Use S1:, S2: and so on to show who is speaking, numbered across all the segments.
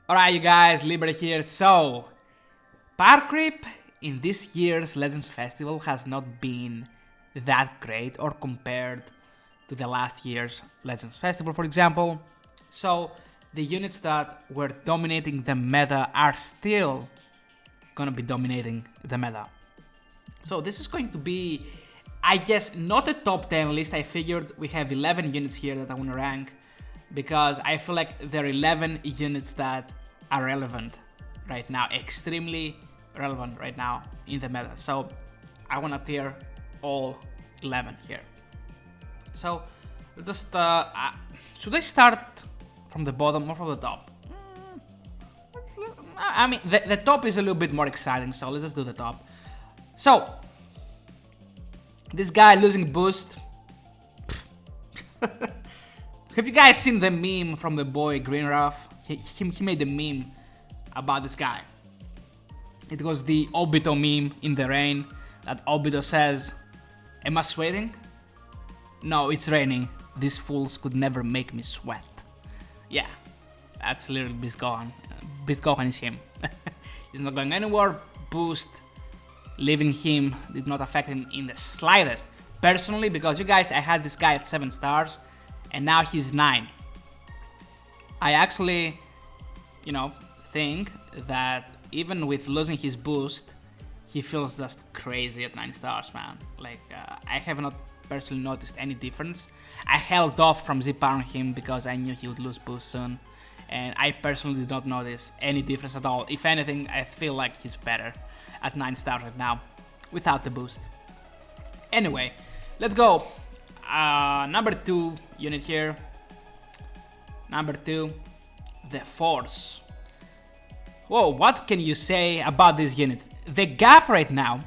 S1: Alright you guys, Lebra here. So, power creep in this year's Legends Festival has not been that great or compared to the last year's Legends Festival, for example. So, the units that were dominating the meta are still gonna be dominating the meta. So this is going to be, I guess, not a top 10 list. I figured we have 11 units here that I want to rank because I feel like there are 11 units that are relevant right now, extremely relevant right now in the meta. So I want to tier all 11 here. So just, should I start from the bottom or from the top? I mean, the top is a little bit more exciting, so let's just do the top. So, this guy losing boost. Have you guys seen the meme from the boy Greenruff? He made a meme about this guy. It was the Obito meme in the rain that Obito says, "Am I sweating? No, it's raining. These fools could never make me sweat." Yeah, that's literally Beast Gohan. Beast Gohan is him. He's not going anywhere. Boost leaving him did not affect him in the slightest. Personally, because you guys, I had this guy at 7 stars and now he's 9. I actually, think that even with losing his boost, he feels just crazy at 9 stars, man. Like, I have not personally noticed any difference. I held off from Z-powering him because I knew he would lose boost soon. And I personally did not notice any difference at all. If anything, I feel like he's better at 9 stars right now without the boost. Anyway, let's go. Number 2 unit here. Number 2, the Force. Whoa, what can you say about this unit? The gap right now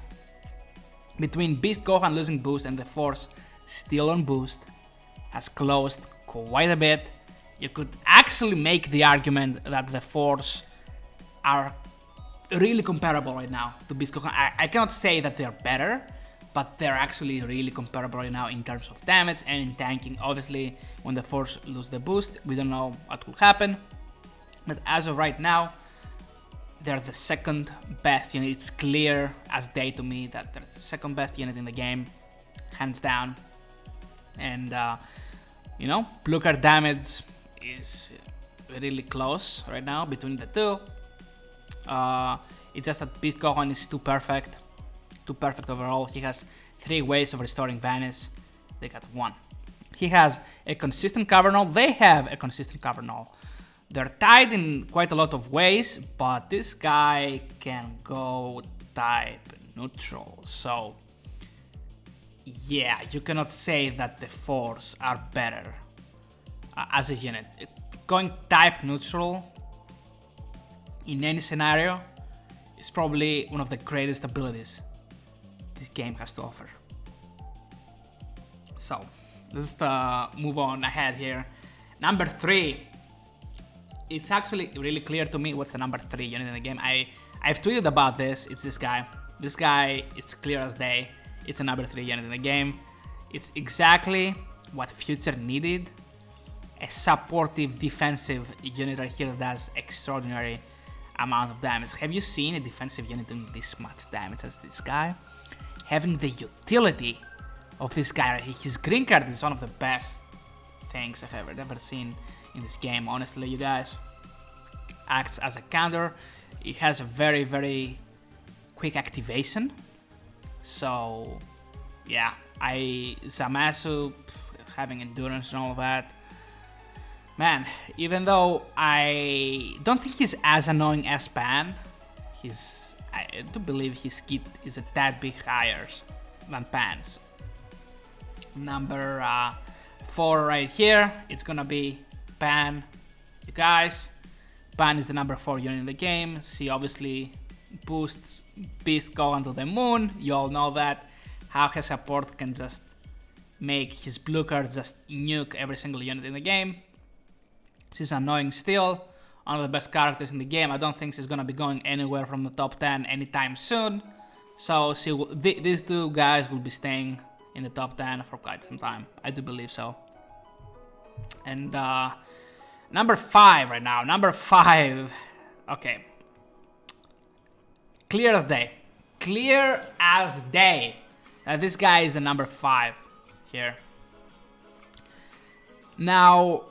S1: between Beast Gohan losing boost and the Force still on boost has closed quite a bit. You could actually make the argument that the Force are really comparable right now to Beast Gohan. I cannot say that they're better, but they're actually really comparable right now in terms of damage and in tanking. Obviously, when the Force lose the boost, we don't know what will happen. But as of right now, they're the second best unit. It's clear as day to me that they're the second best unit in the game, hands down. And, blue card damage is really close right now between the two. It's just that Beast Gohan is too perfect overall. He has 3 ways of restoring Vanish. They got 1. He has a consistent cover null. They have a consistent cover null. They're tied in quite a lot of ways, but this guy can go type neutral. So yeah, you cannot say that the Force are better as a unit. Going type neutral in any scenario is probably one of the greatest abilities this game has to offer. So let's move on ahead here. Number 3. It's actually really clear to me what's the number 3 unit in the game. I've tweeted about this. It's this guy. This guy, it's clear as day. It's a number 3 unit in the game. It's exactly what Future needed. A supportive defensive unit right here that does extraordinary amount of damage. Have you seen a defensive unit doing this much damage as this guy? Having the utility of this guy, his green card is one of the best things I've ever seen in this game, honestly, you guys. Acts as a counter. It has a very, very quick activation. So, yeah, Zamasu having endurance and all of that. Man, even though I don't think he's as annoying as Pan, I do believe his kit is a tad bit higher than Pan's. Number 4 right here, it's gonna be Pan. You guys, Pan is the number 4 unit in the game. She obviously boosts Beast Gohan to the moon. You all know that. How her support can just make his blue card just nuke every single unit in the game. She's annoying still. One of the best characters in the game. I don't think she's gonna be going anywhere from the top 10 anytime soon. So these 2 guys will be staying in the top 10 for quite some time. I do believe so. And number 5 right now. Number 5 Okay. Clear as day. Clear as day. This guy is the number 5 here. Now,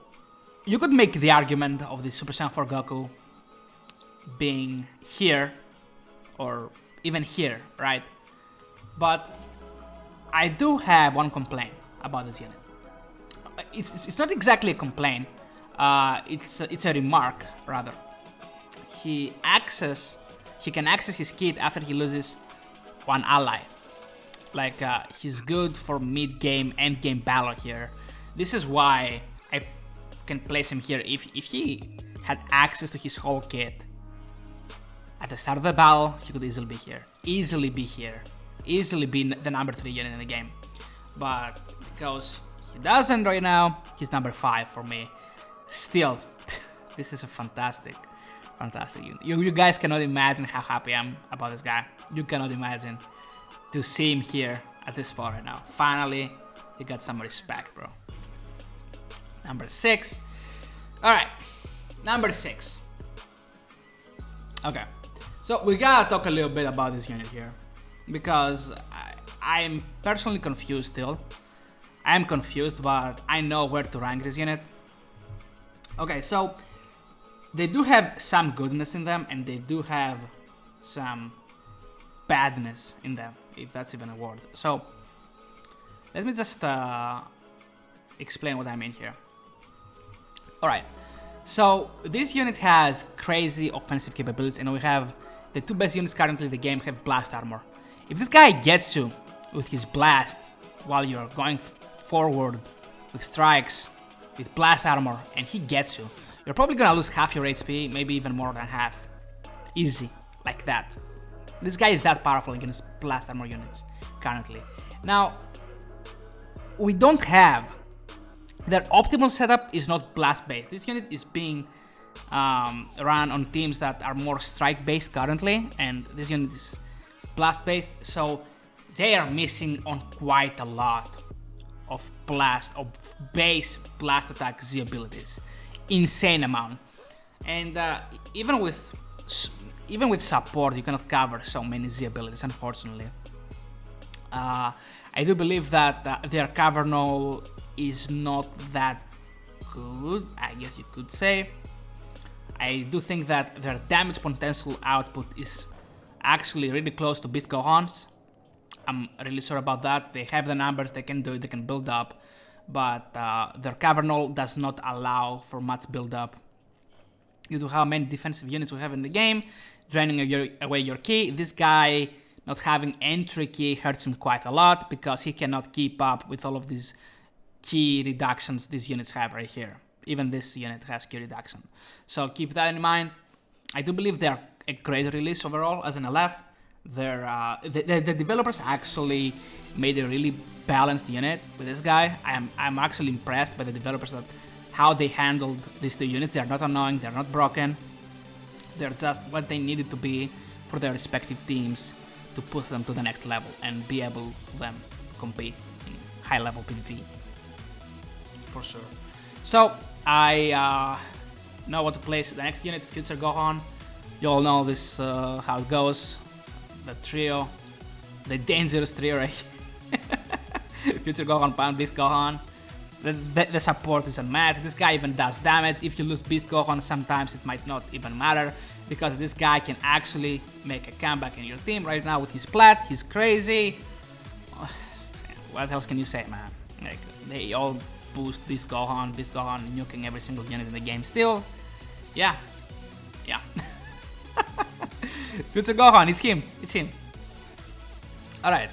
S1: you could make the argument of the Super Saiyan 4 Goku being here, or even here, right? But I do have one complaint about this unit. It's not exactly a complaint. It's a remark, rather. He can access his kit after he loses one ally. Like, he's good for mid-game, end-game battle here. This is why I can place him here. If he had access to his whole kit at the start of the battle, he could easily be here. Easily be the number 3 unit in the game. But because he doesn't right now, he's number 5 for me. Still, this is a fantastic unit. You guys cannot imagine how happy I am about this guy. You cannot imagine to see him here at this spot right now. Finally, he got some respect, bro. Number 6. Alright, number 6. Okay, so we gotta talk a little bit about this unit here, because I'm personally confused still. I'm confused, but I know where to rank this unit. Okay, so they do have some goodness in them, and they do have some badness in them, if that's even a word. So let me just explain what I mean here. Alright, so this unit has crazy offensive capabilities, and we have the 2 best units currently in the game have blast armor. If this guy gets you with his blasts while you're going forward with strikes, with blast armor, and he gets you, you're probably gonna lose half your HP, maybe even more than half. Easy, like that. This guy is that powerful against blast armor units currently. Now, we don't have... Their optimal setup is not blast based. This unit is being run on teams that are more strike based currently, and this unit is blast based, so they are missing on quite a lot of base blast attack Z abilities. Insane amount. And even with support, you cannot cover so many Z abilities, unfortunately. I do believe that their cover null is not that good, I guess you could say. I do think that their damage potential output is actually really close to Beast Gohan's. I'm really sure about that. They have the numbers, they can do it, they can build up, but their cover null does not allow for much build up due to how many defensive units we have in the game, draining away your key. This guy not having entry key hurts him quite a lot because he cannot keep up with all of these key reductions these units have right here. Even this unit has key reduction. So keep that in mind. I do believe they are a great release overall as an LF. The developers actually made a really balanced unit with this guy. I'm actually impressed by the developers that how they handled these 2 units. They are not annoying, they're not broken. They're just what they needed to be for their respective teams to push them to the next level and be able for them to compete in high level PvP. For sure. So I know what to place the next unit, Future Gohan. You all know this how it goes. The trio, the dangerous trio right here. Future Gohan, Pound Beast Gohan. The support is unmatched. This guy even does damage. If you lose Beast Gohan, sometimes it might not even matter, because this guy can actually make a comeback in your team right now with his plat. He's crazy. What else can you say, man? Like, they all boost Beast Gohan nuking every single unit in the game still. Yeah. Future Gohan, it's him. Alright.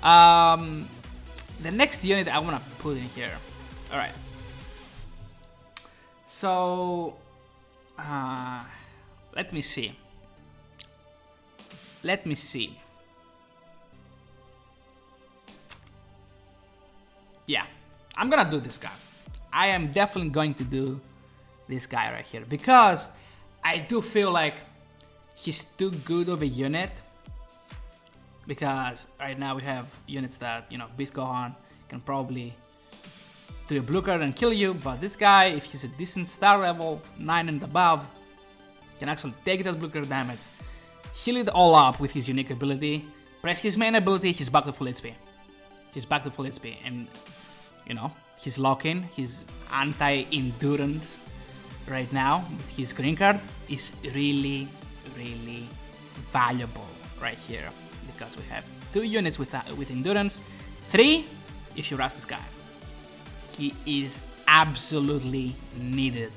S1: The next unit I wanna put in here. Alright. So let me see. Yeah, I'm gonna do this guy. I am definitely going to do this guy right here, because I do feel like he's too good of a unit. Because right now we have units that, you know, Beast Gohan can probably do a blue card and kill you, but this guy, if he's a decent star level 9 and above, can actually take that blocker damage, heal it all up with his unique ability, press his main ability, he's back to full HP. He's back to full HP, and you know, his lock-in, his anti-endurance right now with his green card is really, really valuable right here, because we have 2 units with endurance, 3 if you rush this guy. He is absolutely needed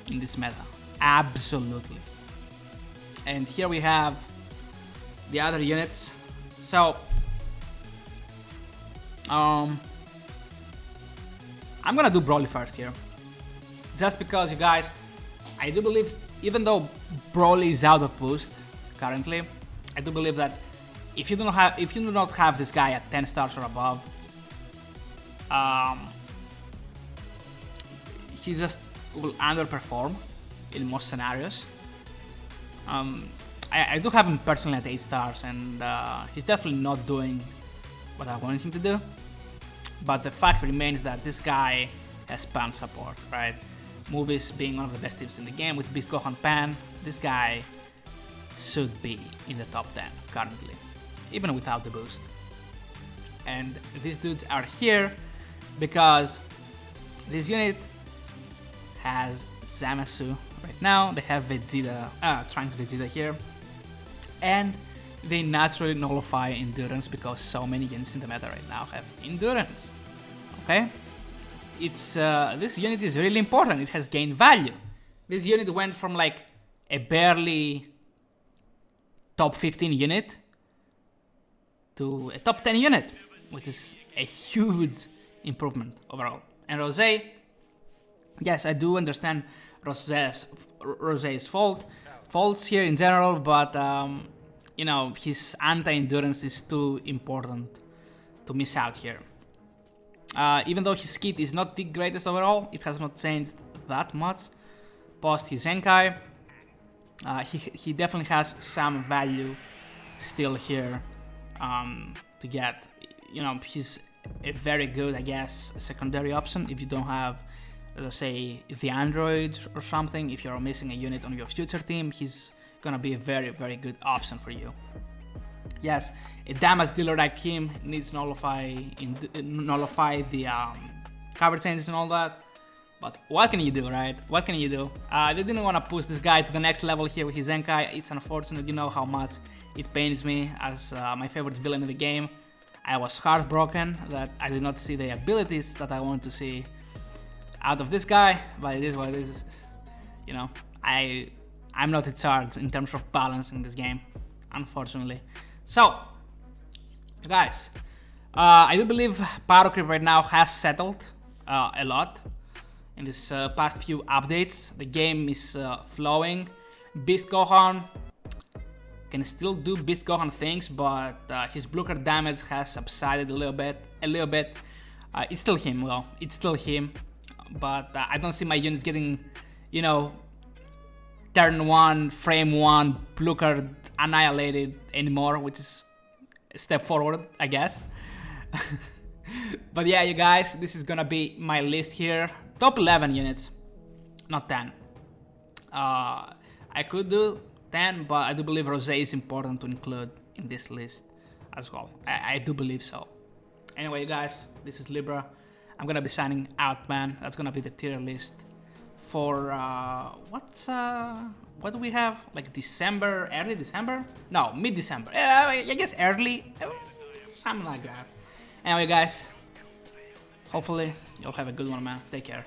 S1: in this meta, absolutely. And here we have the other units. So I'm gonna do Broly first here, just because, you guys, I do believe, even though Broly is out of boost currently, I do believe that if you do not have this guy at 10 stars or above, he just will underperform in most scenarios. I do have him personally at 8 stars, and he's definitely not doing what I wanted him to do. But the fact remains that this guy has Pan support, right? Movies being one of the best teams in the game with Beast Gohan Pan, this guy should be in the top 10 currently, even without the boost. And these dudes are here because this unit has Zamasu right now, they have Vegeta, Trunks Vegeta here, and they naturally nullify endurance because so many units in the meta right now have endurance. Okay? It's this unit is really important, it has gained value. This unit went from like a barely top 15 unit to a top 10 unit, which is a huge improvement overall. And Rose, yes, I do understand Rose's faults here in general, but you know, his anti-endurance is too important to miss out here. Even though his kit is not the greatest overall, it has not changed that much post his Zenkai. He definitely has some value still here to get. You know, he's a very good, I guess, secondary option if you don't have, let's say, the androids or something. If you're missing a unit on your future team, he's gonna be a very, very good option for you. Yes, a damage dealer like him needs nullify the cover changes and all that. But what can you do, right? What can you do? They didn't want to push this guy to the next level here with his Zenkai. It's unfortunate, you know how much it pains me as my favorite villain in the game. I was heartbroken that I did not see the abilities that I wanted to see out of this guy, but it is what it is. You know, I'm not in charge in terms of balancing this game, unfortunately. So, guys, I do believe Power Creep right now has settled a lot in this past few updates. The game is flowing. Beast Gohan can still do Beast Gohan things, but his blocker damage has subsided a little bit. It's still him, though. It's still him, but I don't see my units getting, you know, turn 1, frame 1, blocker annihilated anymore, which is a step forward, I guess. But yeah, you guys, this is gonna be my list here. Top 11 units, not 10. I could do 10, but I do believe Rose is important to include in this list as well. I do believe so. Anyway, guys, this is Lebra. I'm gonna be signing out, man. That's gonna be the tier list for what do we have? Like December, early December? No, mid-December. I guess early, something like that. Anyway, guys, hopefully you'll have a good one, man. Take care.